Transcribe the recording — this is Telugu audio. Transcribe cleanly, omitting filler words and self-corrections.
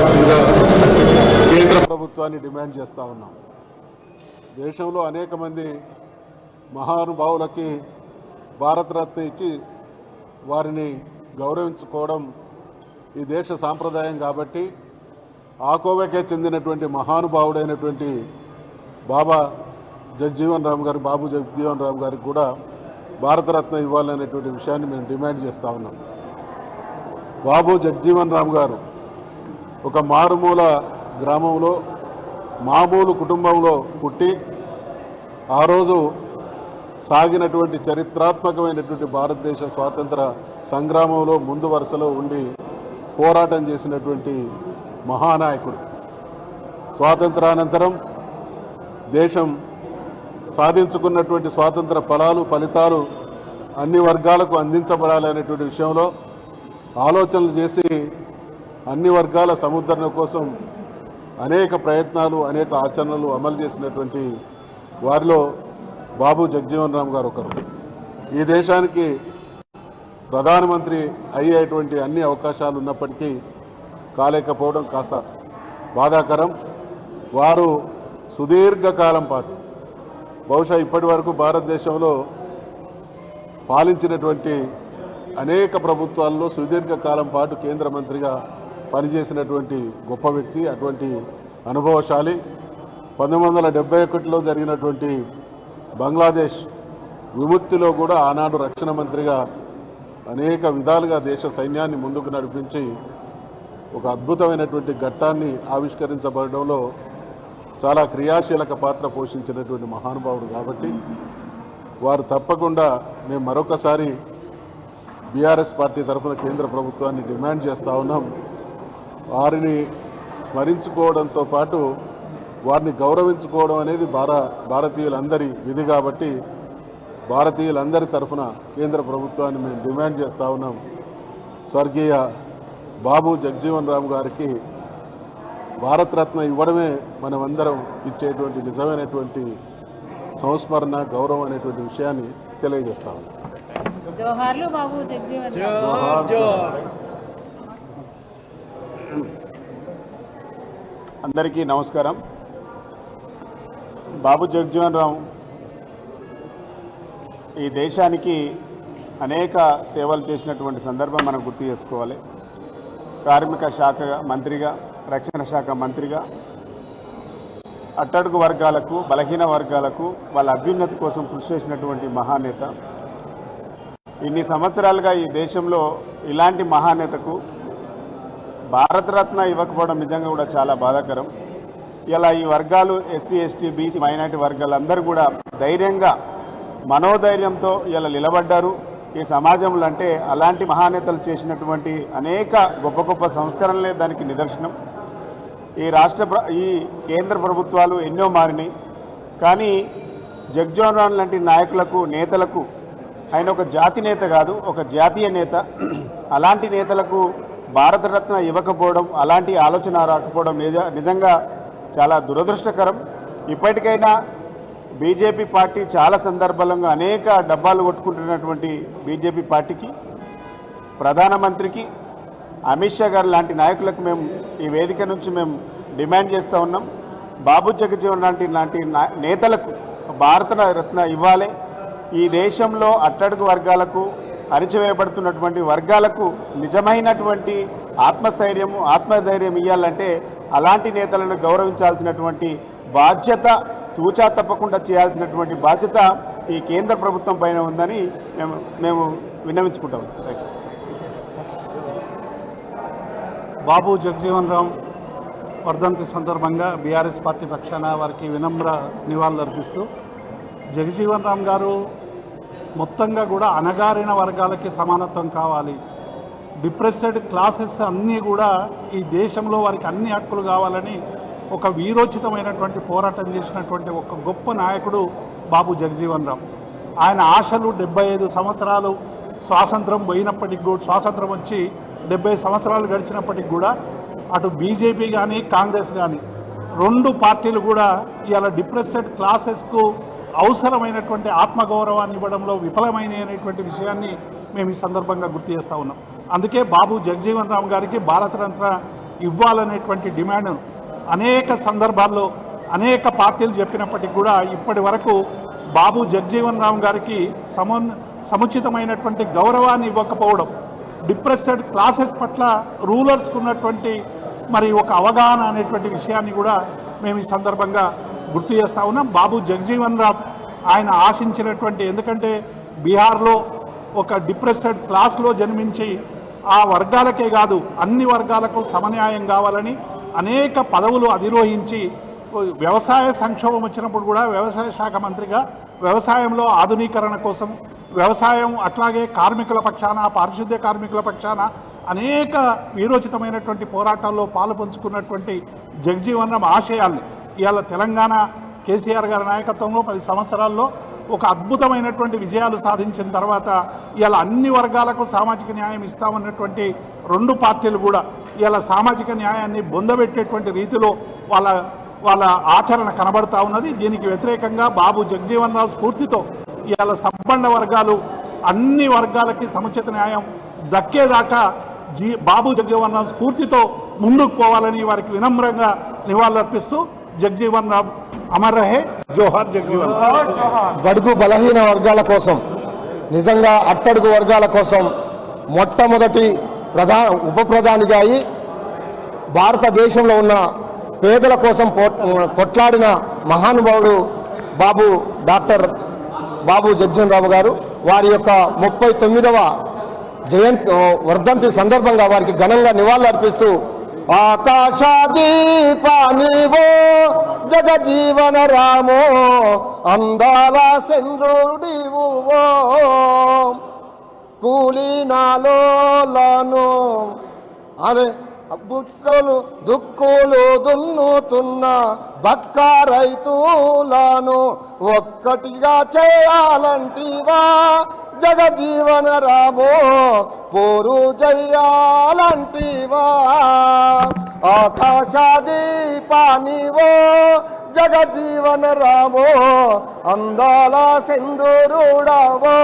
ఇవ్వాల్సిందిగా కేంద్ర ప్రభుత్వాన్ని డిమాండ్ చేస్తూ ఉన్నాం. దేశంలో అనేక మంది మహానుభావులకి భారతరత్న ఇచ్చి వారిని గౌరవించుకోవడం ఈ దేశ సాంప్రదాయం కాబట్టి ఆ కోవకే చెందినటువంటి మహానుభావుడైనటువంటి బాబు జగజీవన్ రామ్ గారికి కూడా భారతరత్న ఇవ్వాలనేటువంటి విషయాన్ని మేము డిమాండ్ చేస్తూ ఉన్నాం. బాబు జగజీవన్ రామ్ గారు ఒక మారుమూల గ్రామంలో మామూలు కుటుంబంలో పుట్టి ఆ రోజు సాగినటువంటి చరిత్రాత్మకమైనటువంటి భారతదేశ స్వాతంత్ర సంగ్రామంలో ముందు వరుసలో ఉండి పోరాటం చేసినటువంటి మహానాయకుడు. స్వాతంత్రానంతరం దేశం సాధించుకున్నటువంటి స్వాతంత్ర ఫలితాలు అన్ని వర్గాలకు అందించబడాలనేటువంటి విషయంలో ఆలోచనలు చేసి అన్ని వర్గాల సముద్ధరణ కోసం అనేక ప్రయత్నాలు అనేక ఆచరణలు అమలు చేసినటువంటి వారిలో బాబు జగజీవన్ రామ్ గారు ఒకరు. ఈ దేశానికి ప్రధానమంత్రి అయ్యేటువంటి అన్ని అవకాశాలు ఉన్నప్పటికీ కాలేకపోవడం కాస్త బాధాకరం. వారు సుదీర్ఘకాలం పాటు బహుశా ఇప్పటి వరకు భారతదేశంలో పాలించినటువంటి అనేక ప్రభుత్వాల్లో సుదీర్ఘకాలం పాటు కేంద్ర మంత్రిగా పనిచేసినటువంటి గొప్ప వ్యక్తి, అటువంటి అనుభవశాలి. 1971లో జరిగినటువంటి బంగ్లాదేశ్ విముక్తిలో కూడా ఆనాడు రక్షణ మంత్రిగా అనేక విధాలుగా దేశ సైన్యాన్ని ముందుకు నడిపించి ఒక అద్భుతమైనటువంటి ఘట్టాన్ని ఆవిష్కరించబడడంలో చాలా క్రియాశీలక పాత్ర పోషించినటువంటి మహానుభావుడు కాబట్టి వారు తప్పకుండా మేము మరొకసారి బీఆర్ఎస్ పార్టీ తరఫున కేంద్ర ప్రభుత్వాన్ని డిమాండ్ చేస్తూ ఉన్నాం. వారిని స్మరించుకోవడంతో పాటు వారిని గౌరవించుకోవడం అనేది భారతీయులందరి విధి కాబట్టి భారతీయులందరి తరఫున కేంద్ర ప్రభుత్వాన్ని మేము డిమాండ్ చేస్తూ ఉన్నాం. స్వర్గీయ బాబు జగజీవన్ రామ్ గారికి భారతరత్న ఇవ్వడమే మనమందరం ఇచ్చేటువంటి నిజమైనటువంటి సంస్మరణ గౌరవం అనేటువంటి విషయాన్ని తెలియజేస్తాం. జోహార్లు బాబు జగజీవన్ అందరికీ నమస్కారం. బాబు జగజీవన్ రామ్ ఈ దేశానికి అనేక సేవలు చేసినటువంటి సందర్భం మనం గుర్తు చేసుకోవాలి. కార్మిక శాఖ మంత్రిగా, రక్షణ శాఖ మంత్రిగా అట్టడుగు వర్గాలకు, బలహీన వర్గాలకు వాళ్ళ అభ్యున్నతి కోసం కృషి చేసినటువంటి మహానేత. ఇన్ని సంవత్సరాలుగా ఈ దేశంలో ఇలాంటి మహానేతకు భారతరత్న ఇవ్వకపోవడం నిజంగా కూడా చాలా బాధాకరం. ఇలా ఈ వర్గాలు ఎస్సీ, ఎస్టీ, బీసీ, మైనారిటీ వర్గాలందరూ కూడా ధైర్యంగా, మనోధైర్యంతో ఇలా నిలబడ్డారు ఈ సమాజంలో. అంటే అలాంటి మహానేతలు చేసినటువంటి అనేక గొప్ప గొప్ప సంస్కరణలే దానికి నిదర్శనం. ఈ కేంద్ర ప్రభుత్వాలు ఎన్నో మారినాయి, కానీ జగజీవన్ రామ్ లాంటి నాయకులకు, నేతలకు, ఆయన ఒక జాతి నేత కాదు, ఒక జాతీయ నేత. అలాంటి నేతలకు భారతరత్న ఇవ్వకపోవడం, అలాంటి ఆలోచన రాకపోవడం నిజంగా చాలా దురదృష్టకరం. ఇప్పటికైనా బీజేపీ పార్టీ చాలా సందర్భాలలో అనేక డబ్బాలు కొట్టుకుంటున్నటువంటి బీజేపీ పార్టీకి, ప్రధానమంత్రికి, అమిత్ షా గారు లాంటి నాయకులకు మేము ఈ వేదిక నుంచి మేము డిమాండ్ చేస్తూ ఉన్నాం. బాబు జగజీవన్ లాంటి నేతలకు భారతరత్న ఇవ్వాలి. ఈ దేశంలో అట్టడుగు వర్గాలకు, అణిచివేయబడుతున్నటువంటి వర్గాలకు నిజమైనటువంటి ఆత్మధైర్యం ఇవ్వాలంటే అలాంటి నేతలను గౌరవించాల్సినటువంటి బాధ్యత, తూచా తప్పకుండా చేయాల్సినటువంటి బాధ్యత ఈ కేంద్ర ప్రభుత్వం పైన ఉందని మేము విన్నవించుకుంటాం. బాబు జగజీవన్ రామ్ వర్ధంతి సందర్భంగా బీఆర్ఎస్ పార్టీ పక్షాన వారికి వినమ్ర నివాళులు అర్పిస్తూ, జగజీవన్ రామ్ గారు మొత్తంగా కూడా అణగారిన వర్గాలకి సమానత్వం కావాలి, డిప్రెస్డ్ క్లాసెస్ అన్నీ కూడా ఈ దేశంలో వారికి అన్ని హక్కులు కావాలని ఒక వీరోచితమైనటువంటి పోరాటం చేసినటువంటి ఒక గొప్ప నాయకుడు బాబు జగజీవన్ రామ్. ఆయన ఆశలు 75 సంవత్సరాలు స్వాతంత్రం పోయినప్పటికి కూడా, స్వాతంత్రం వచ్చి 70 సంవత్సరాలు గడిచినప్పటికి కూడా అటు బీజేపీ కానీ కాంగ్రెస్ కానీ రెండు పార్టీలు కూడా ఇవాళ డిప్రెస్డ్ క్లాసెస్కు అవసరమైనటువంటి ఆత్మగౌరవాన్ని ఇవ్వడంలో విఫలమైనటువంటి విషయాన్ని మేము ఈ సందర్భంగా గుర్తు చేస్తూ ఉన్నాం. అందుకే బాబు జగజీవన్ రామ్ గారికి భారతరత్న ఇవ్వాలనేటువంటి డిమాండ్ను అనేక సందర్భాల్లో అనేక పార్టీలు చెప్పినప్పటికీ కూడా ఇప్పటి వరకు బాబు జగజీవన్ రామ్ గారికి సముచితమైనటువంటి గౌరవాన్ని ఇవ్వకపోవడం, డిప్రెస్డ్ క్లాసెస్ పట్ల రూలర్స్కు ఉన్నటువంటి మరి ఒక అవగాహన అనేటువంటి విషయాన్ని కూడా మేము ఈ సందర్భంగా గుర్తు చేస్తూ ఉన్నాం. బాబు జగజీవన్ రామ్ ఆయన ఆశించినటువంటి, ఎందుకంటే బీహార్లో ఒక డిప్రెస్డ్ క్లాస్లో జన్మించి ఆ వర్గాలకే కాదు అన్ని వర్గాలకు సమన్యాయం కావాలని అనేక పదవులు అధిరోహించి వ్యవసాయ సంక్షోభం వచ్చినప్పుడు కూడా వ్యవసాయ శాఖ మంత్రిగా వ్యవసాయంలో ఆధునీకరణ కోసం వ్యవసాయం అట్లాగే కార్మికుల పక్షాన, పారిశుద్ధ్య కార్మికుల పక్షాన అనేక వీరోచితమైనటువంటి పోరాటాల్లో పాలు పంచుకున్నటువంటి జగజీవన్ రామ్ ఆశయాల్ని ఇవాళ తెలంగాణ కేసీఆర్ గారి నాయకత్వంలో 10 సంవత్సరాల్లో ఒక అద్భుతమైనటువంటి విజయాలు సాధించిన తర్వాత ఇవాళ అన్ని వర్గాలకు సామాజిక న్యాయం ఇస్తామన్నటువంటి 2 పార్టీలు కూడా ఇవాళ సామాజిక న్యాయాన్ని బొందబెట్టేటువంటి రీతిలో వాళ్ళ ఆచరణ కనబడతా ఉన్నది. దీనికి వ్యతిరేకంగా బాబు జగజీవన్ రామ్ స్ఫూర్తితో ఇవాళ సబ్బండ వర్గాలు అన్ని వర్గాలకి సముచిత న్యాయం దక్కేదాకా బాబు జగజీవన్ రామ్ స్ఫూర్తితో ముందుకు పోవాలని వారికి వినమ్రంగా నివాళులర్పిస్తూ జగజీవన్ రామ్ అమర్ రహే, జోహార్ జగజీవన్ రామ్. బడుగు బలహీన వర్గాల కోసం, నిజంగా అట్టడుగు వర్గాల కోసం మొట్టమొదటి ఉప ప్రధానిగా అయి భారతదేశంలో ఉన్న పేదల కోసం కొట్లాడిన మహానుభావుడు డాక్టర్ బాబు జగజీవన్ రామ్ గారు. వారి యొక్క 39వ వర్ధంతి సందర్భంగా వారికి ఘనంగా నివాళులు అర్పిస్తూ ఆకాశదీపానివో జగజీవన రామో అందాల చంద్రుడివో కూలినాలోలను అదే బుక్కలు దుక్కులు దున్నుతున్న బక్క రైతులను ఒక్కటిగా చేయాలంటివా జగజీవన రామో పోరు జయ్యాలంటివా ఆకాశదీపానివో జగజీవన రామో అందాల సింధూరుడవో